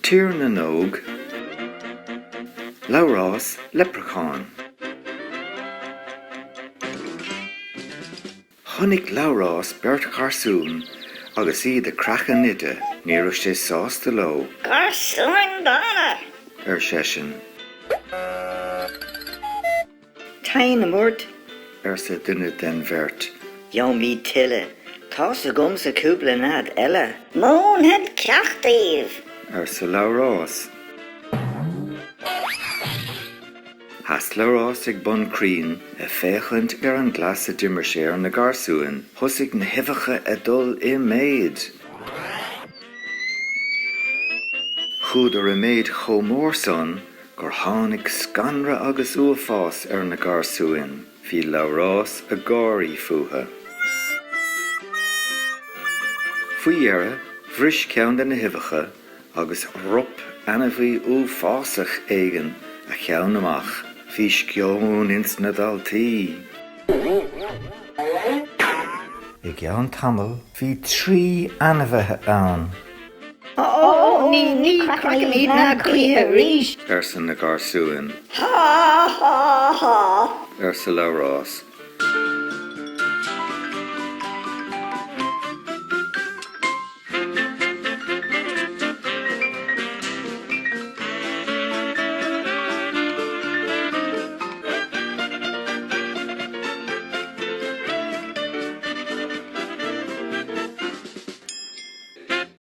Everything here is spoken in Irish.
Tír na nóg, Labhrás Leipreachán. Chonaic Labhrás beirt charsún agus iad a crachan nide ní raibh sé sásta leo Garsún dána. sesin Tain na mort. sa duine den bheirt. Jon bhí tuile. Tá sa gom sa cúpla nád eile. Món het ceachtaíh. Sa Labhrás. Has Labhrás ag bun crín a féchant ar an glas a dimmer sé ar na garsúin, thosaigh na hifacha a dul I méid. Chúd ar a méid chomór son, gur tháinig scanra agus uafás ar na garsúin, hí Labhrás a gáirí fuatha. Faoi dhearra, bhris ceann na hifacha agus rup anamhaí uafásach éigen a cheann amach. Bhí sciún ins na daltaí. I gceann tamil, bhí trí anamhathe ann. Ní cracamí na cuithe ríis. San na garsúin, Ha ha ha. sa Labhrás.